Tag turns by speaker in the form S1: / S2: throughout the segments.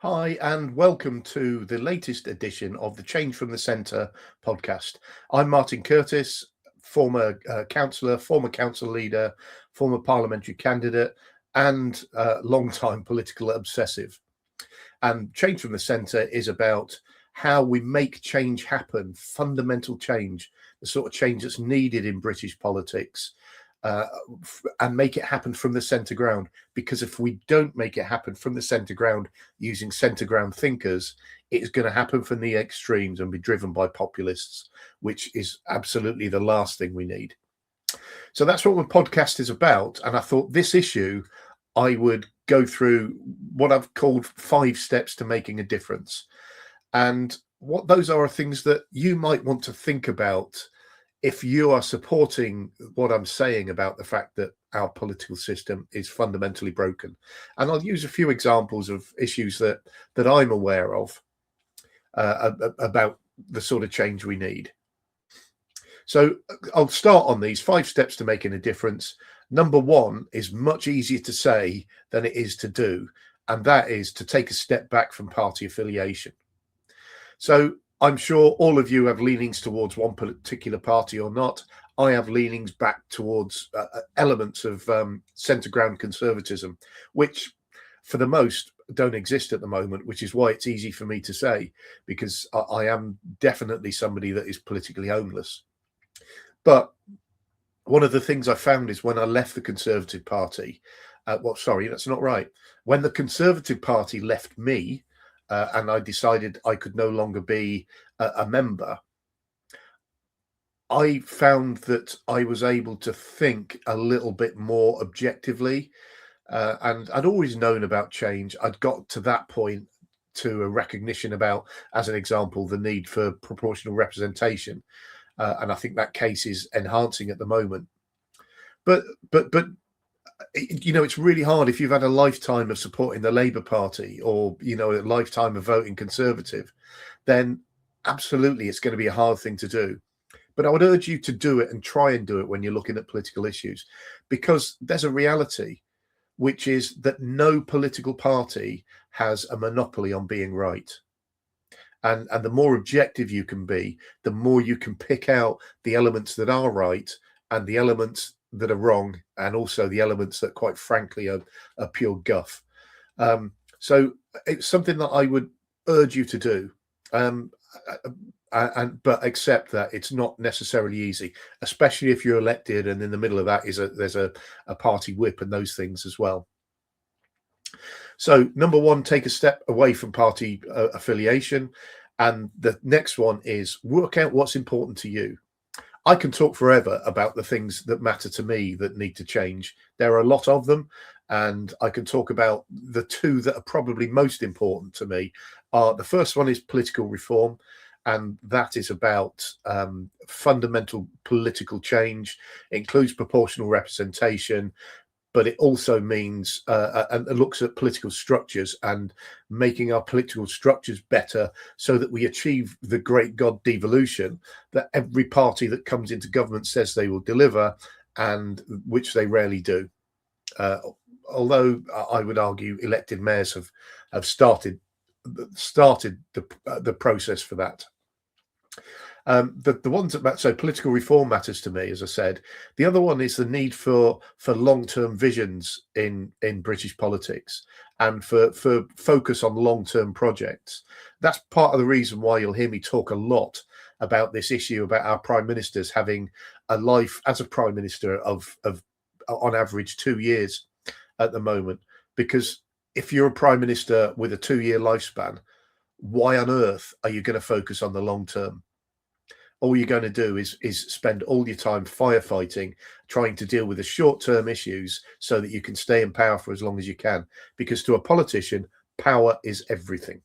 S1: Hi, and welcome to the latest edition of the Change from the Centre podcast. I'm Martin Curtis, former councillor, former council leader, former parliamentary candidate, and long-time political obsessive. And Change from the Centre is about how we make change happen, fundamental change, the sort of change that's needed in British politics, and make it happen from the centre ground. Because if we don't make it happen from the centre ground using centre ground thinkers, it's going to happen from the extremes and be driven by populists, which is absolutely the last thing we need. So that's what my podcast is about. And I thought this issue, I would go through what I've called 5 steps to making a difference. And what those are things that you might want to think about if you are supporting what I'm saying about the fact that our political system is fundamentally broken. And I'll use a few examples of issues that I'm aware of about the sort of change we need. So I'll start on these 5 steps to making a difference. Number 1 is much easier to say than it is to do, and that is to take a step back from party affiliation. So I'm sure all of you have leanings towards one particular party or not. I have leanings back towards elements of centre ground conservatism, which for the most don't exist at the moment, which is why it's easy for me to say, because I am definitely somebody that is politically homeless. But one of the things I found is when I left the Conservative Party, that's not right. When the Conservative Party left me, and I decided I could no longer be a member, I found that I was able to think a little bit more objectively. And I'd always known about change. I'd got to that point to a recognition about, as an example, the need for proportional representation. And I think that case is enhancing at the moment. But it's really hard if you've had a lifetime of supporting the Labour Party or, a lifetime of voting Conservative, then absolutely it's going to be a hard thing to do. But I would urge you to do it and try and do it when you're looking at political issues, because there's a reality, which is that no political party has a monopoly on being right. And the more objective you can be, the more you can pick out the elements that are right and the elements that are wrong, and also the elements that, quite frankly, are pure guff. So it's something that I would urge you to do, but accept that it's not necessarily easy, especially if you're elected, and in the middle of that there's a party whip and those things as well. So number 1, take a step away from party affiliation, and the next one is work out what's important to you. I can talk forever about the things that matter to me that need to change. There are a lot of them, and I can talk about the 2 that are probably most important to me. The first one is political reform, and that is about fundamental political change. It includes proportional representation, but it also means and looks at political structures and making our political structures better so that we achieve the great God devolution that every party that comes into government says they will deliver, and which they rarely do. Although I would argue elected mayors have started the process for that. The ones that so political reform matters to me, as I said. The other one is the need for long-term visions in British politics, and for focus on long-term projects. That's part of the reason why you'll hear me talk a lot about this issue about our prime ministers having a life as a prime minister of on average 2 years at the moment. Because if you're a prime minister with a 2-year lifespan, why on earth are you going to focus on the long term? All you're going to do is spend all your time firefighting, trying to deal with the short-term issues so that you can stay in power for as long as you can. Because to a politician, power is everything.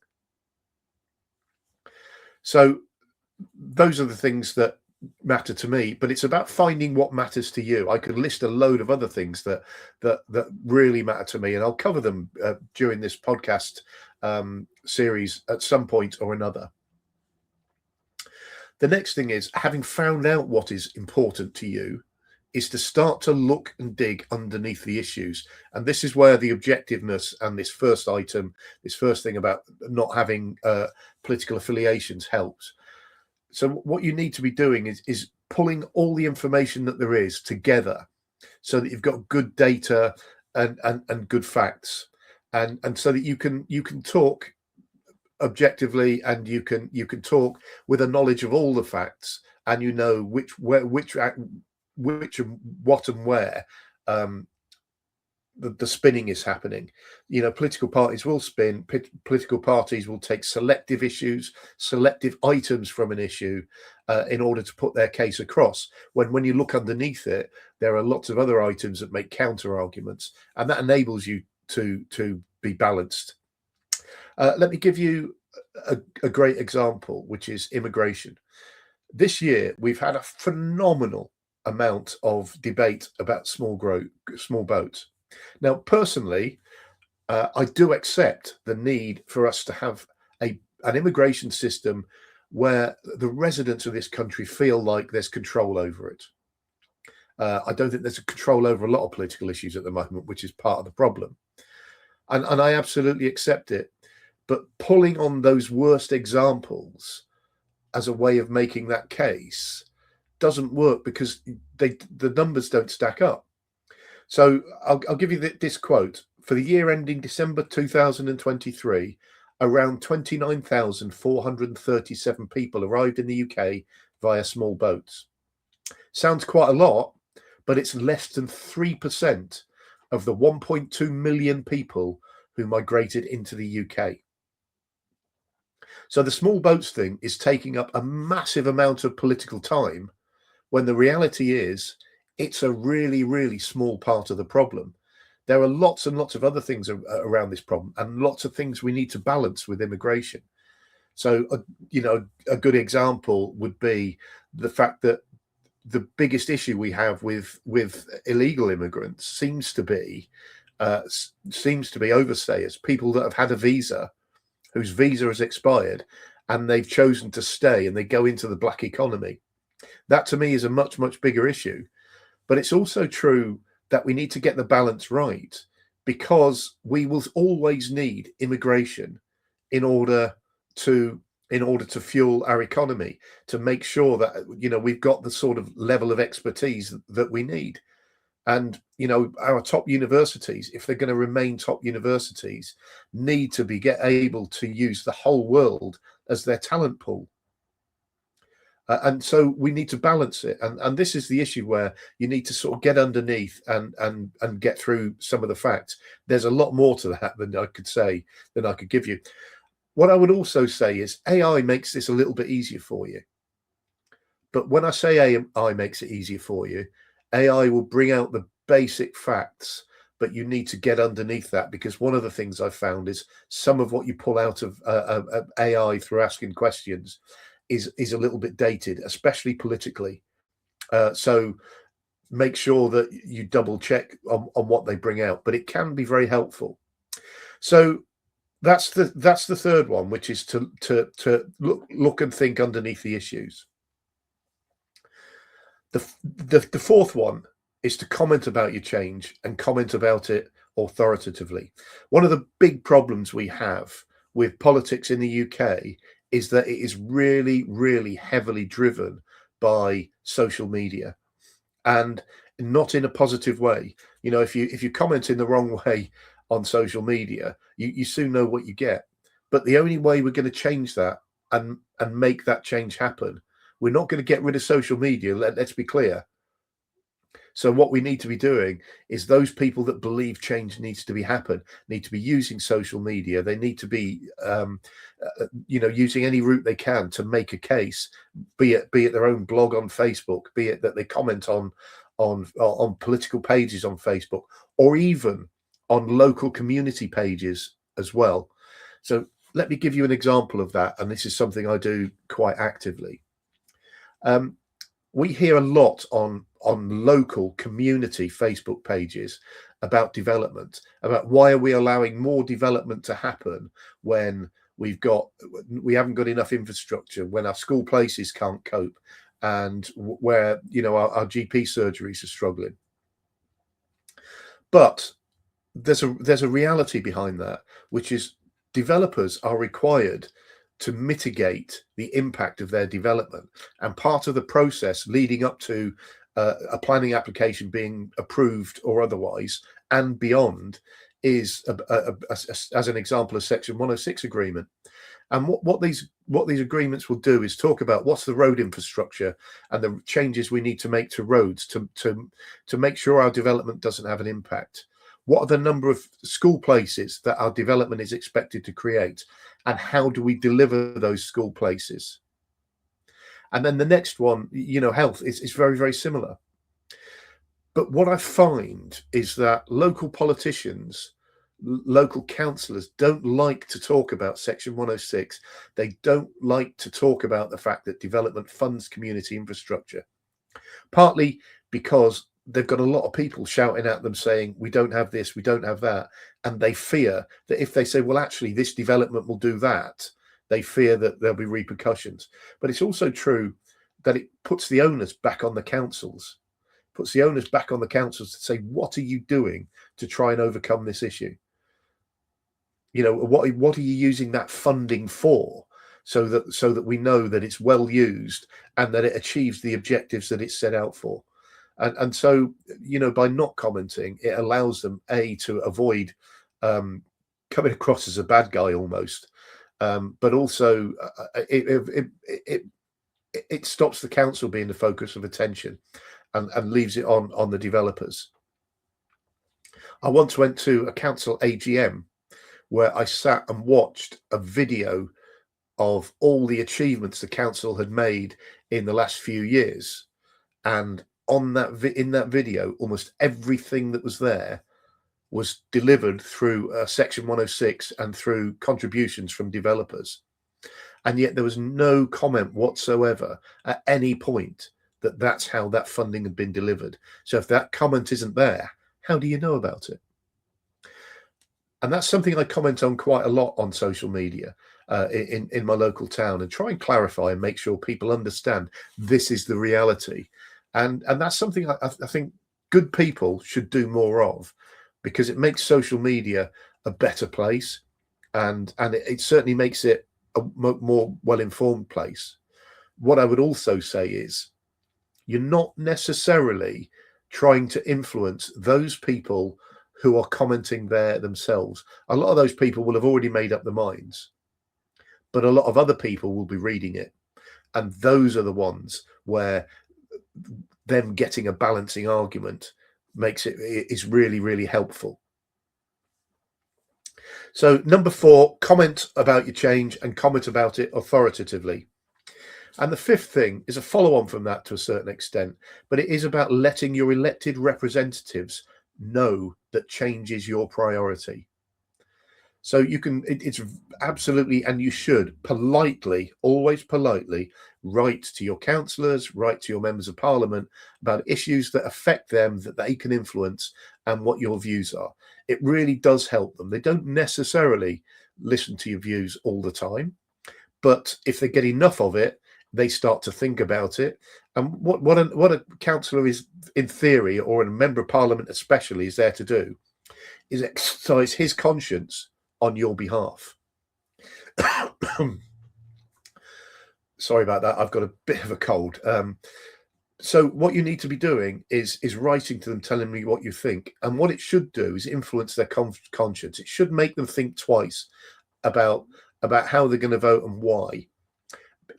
S1: So those are the things that matter to me, but it's about finding what matters to you. I could list a load of other things that really matter to me, and I'll cover them during this podcast series at some point or another. The next thing is, having found out what is important to you, is to start to look and dig underneath the issues. And this is where the objectiveness and this first item, this first thing about not having political affiliations helps. So what you need to be doing is pulling all the information that there is together so that you've got good data and good facts, and so that you can talk objectively, and you can talk with a knowledge of all the facts, and you know which and what and where the spinning is happening. Political parties will spin. Political parties will take selective issues, selective items from an issue in order to put their case across. When you look underneath it, there are lots of other items that make counter arguments, and that enables you to be balanced. Let me give you a great example, which is immigration. This year, we've had a phenomenal amount of debate about small boats. Now, personally, I do accept the need for us to have an immigration system where the residents of this country feel like there's control over it. I don't think there's a control over a lot of political issues at the moment, which is part of the problem. And I absolutely accept it. But pulling on those worst examples as a way of making that case doesn't work, because the numbers don't stack up. So I'll give you this quote. For the year ending December 2023, around 29,437 people arrived in the UK via small boats. Sounds quite a lot, but it's less than 3% of the 1.2 million people who migrated into the UK. So the small boats thing is taking up a massive amount of political time, when the reality is it's a really, really small part of the problem. There are lots and lots of other things around this problem, and lots of things we need to balance with immigration. So, a good example would be the fact that the biggest issue we have with illegal immigrants seems to be overstayers, people that have had a visa, whose visa has expired, and they've chosen to stay, and they go into the black economy. That, to me, is a much, much bigger issue. But it's also true that we need to get the balance right, because we will always need immigration in order to fuel our economy, to make sure that we've got the sort of level of expertise that we need. And our top universities, if they're going to remain top universities, need to be able to use the whole world as their talent pool. And so we need to balance it, and this is the issue where you need to sort of get underneath and get through some of the facts. There's a lot more to that than I could give you. What I would also say is AI makes this a little bit easier for you. But when I say AI makes it easier for you, AI will bring out the basic facts, but you need to get underneath that, because one of the things I've found is some of what you pull out of AI through asking questions is a little bit dated, especially politically. So make sure that you double check on what they bring out, but it can be very helpful. So that's the third one, which is to look and think underneath the issues. The fourth one is to comment about your change, and comment about it authoritatively. One of the big problems we have with politics in the UK is that it is really, really heavily driven by social media, and not in a positive way. If you comment in the wrong way on social media, you soon know what you get. But the only way we're going to change that and make that change happen, we're not going to get rid of social media. Let's be clear. So what we need to be doing is, those people that believe change needs to need to be using social media. They need to be, using any route they can to make a case, be it their own blog on Facebook, be it that they comment on political pages on Facebook, or even on local community pages as well. So let me give you an example of that, and this is something I do quite actively. We hear a lot on local community Facebook pages about development, about why are we allowing more development to happen when we haven't got enough infrastructure, when our school places can't cope, and where, our GP surgeries are struggling. But there's a reality behind that, which is developers are required to mitigate the impact of their development, and part of the process leading up to a planning application being approved or otherwise and beyond is as an example, a section 106 agreement. And what these agreements will do is talk about what's the road infrastructure and the changes we need to make to roads to make sure our development doesn't have an impact. What are the number of school places that our development is expected to create, and how do we deliver those school places? And then the next one, health is very, very similar. But what I find is that local politicians, local councillors don't like to talk about Section 106. They don't like to talk about the fact that development funds community infrastructure, partly because they've got a lot of people shouting at them saying, we don't have this, we don't have that. And they fear that if they say, well, actually, this development will do that, they fear that there'll be repercussions. But it's also true that it puts the onus back on the councils, to say, what are you doing to try and overcome this issue? What are you using that funding for, so that we know that it's well used and that it achieves the objectives that it's set out for. And so, by not commenting, it allows them to avoid coming across as a bad guy almost, but also it stops the council being the focus of attention and leaves it on the developers. I once went to a council AGM where I sat and watched a video of all the achievements the council had made in the last few years, and in that video, almost everything that was there was delivered through Section 106 and through contributions from developers. And yet there was no comment whatsoever at any point that that's how that funding had been delivered. So if that comment isn't there, how do you know about it? And that's something I comment on quite a lot on social media in my local town, and try and clarify and make sure people understand this is the reality. And that's something I think good people should do more of, because it makes social media a better place, and it certainly makes it a more well-informed place. What I would also say is, you're not necessarily trying to influence those people who are commenting there themselves. A lot of those people will have already made up their minds, but a lot of other people will be reading it. And those are the ones where them getting a balancing argument is really, really helpful. So number 4, comment about your change and comment about it authoritatively. And the 5th thing is a follow-on from that to a certain extent, but it is about letting your elected representatives know that change is your priority. So it's absolutely, and you should always politely write to your councillors, write to your members of parliament about issues that affect them, that they can influence, and what your views are. It really does help them. They don't necessarily listen to your views all the time, but if they get enough of it, they start to think about it. And what a councillor is, in theory, or a member of parliament especially, is there to do, is exercise his conscience on your behalf. Sorry about that. I've got a bit of a cold. So what you need to be doing is writing to them, telling me what you think. And what it should do is influence their conscience. It should make them think twice about how they're going to vote and why.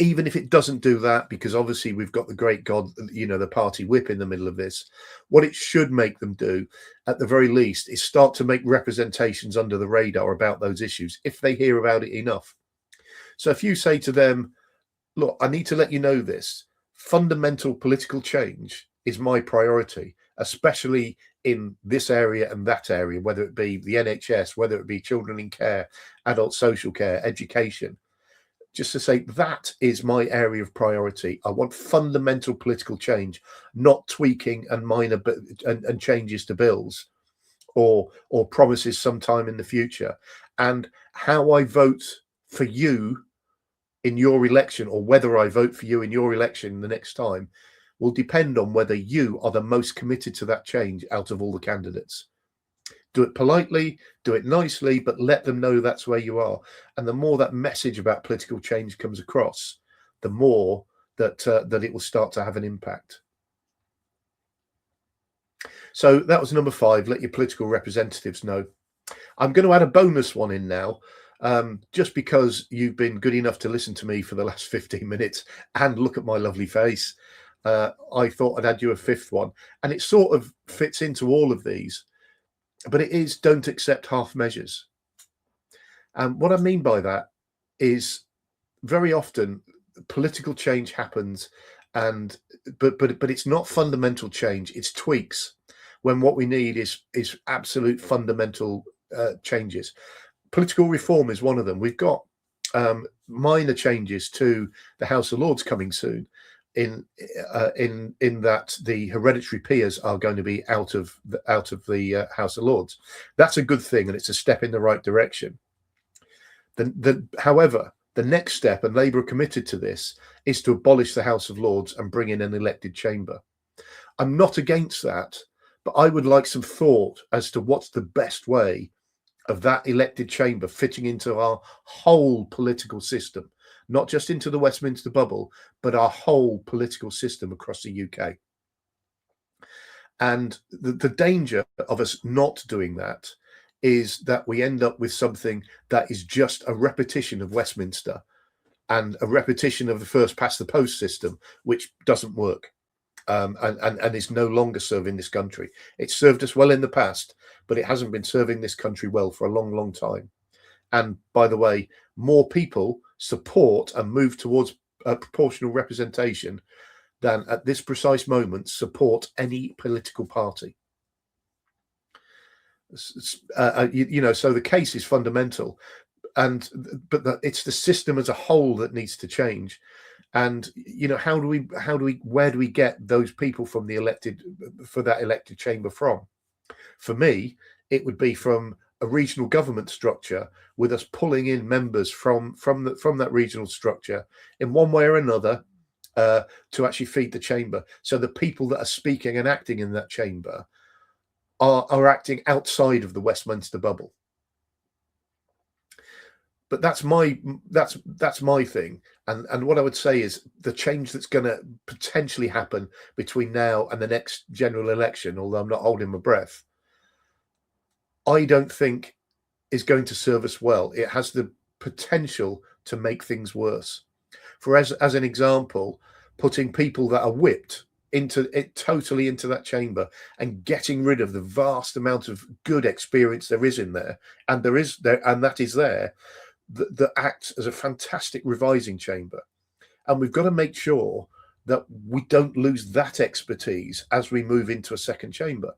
S1: Even if it doesn't do that, because obviously we've got the great God, the party whip in the middle of this, what it should make them do, at the very least, is start to make representations under the radar about those issues, if they hear about it enough. So if you say to them, look, I need to let you know this, fundamental political change is my priority, especially in this area and that area, whether it be the NHS, whether it be children in care, adult social care, education, just to say that is my area of priority. I want fundamental political change, not tweaking and minor and changes to bills or promises sometime in the future. And how I vote for you in your election, or whether I vote for you in your election the next time, will depend on whether you are the most committed to that change out of all the candidates. Do it politely, do it nicely, but let them know that's where you are. And the more that message about political change comes across, the more that it will start to have an impact. So that was number 5. Let your political representatives know. I'm going to add a bonus one in now, just because you've been good enough to listen to me for the last 15 minutes and look at my lovely face. I thought I'd add you a 5th one, and it sort of fits into all of these, but it is don't accept half measures. And what I mean by that is very often political change happens, and but it's not fundamental change, it's tweaks, when what we need is absolute fundamental changes. Political reform is one of them. We've got minor changes to the House of Lords coming soon, in that the hereditary peers are going to be out of the House of Lords. That's a good thing, and it's a step in the right direction. However, the next step, and Labour are committed to this, is to abolish the House of Lords and bring in an elected chamber. I'm not against that, but I would like some thought as to what's the best way of that elected chamber fitting into our whole political system, not just into the Westminster bubble, but our whole political system across the UK. And the danger of us not doing that is that we end up with something that is just a repetition of Westminster and a repetition of the first past the post system, which doesn't work, and is no longer serving this country. It's served us well in the past, but it hasn't been serving this country well for a long, long time. And by the way, more people support and move towards proportional representation than at this precise moment support any political party. So the case is fundamental, but it's the system as a whole that needs to change. And where do we get those people from that elected chamber from? For me, it would be from a regional government structure, with us pulling in members from that regional structure in one way or another to actually feed the chamber. So the people that are speaking and acting in that chamber are acting outside of the Westminster bubble. But that's my thing. And what I would say is the change that's going to potentially happen between now and the next general election, although I'm not holding my breath, I don't think is going to serve us well. It has the potential to make things worse. For as an example, putting people that are whipped totally into that chamber and getting rid of the vast amount of good experience there is in there, and that is there, that acts as a fantastic revising chamber. And we've got to make sure that we don't lose that expertise as we move into a second chamber.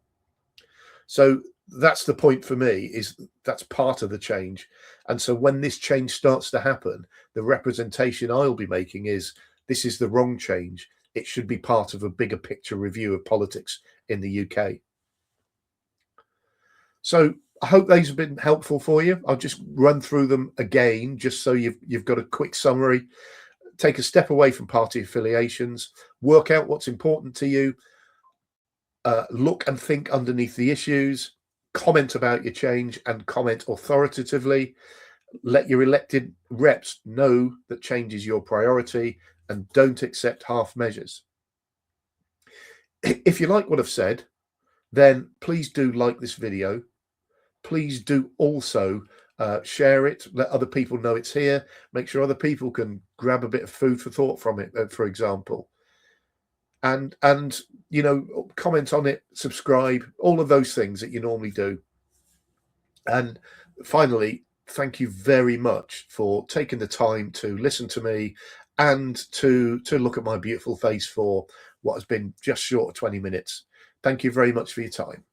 S1: So that's the point for me, is that's part of the change. And so when this change starts to happen, the representation I'll be making is, this is the wrong change. It should be part of a bigger picture review of politics in the UK. So I hope these have been helpful for you. I'll just run through them again, just so you've got a quick summary. Take a step away from party affiliations, work out what's important to you, look and think underneath the issues, comment about your change and comment authoritatively. Let your elected reps know that change is your priority, and don't accept half measures. If you like what I've said, then please do like this video. Please do also share it, let other people know it's here, make sure other people can grab a bit of food for thought from it, for example. And comment on it, subscribe, all of those things that you normally do. And finally, thank you very much for taking the time to listen to me and to look at my beautiful face for what has been just short of 20 minutes. Thank you very much for your time.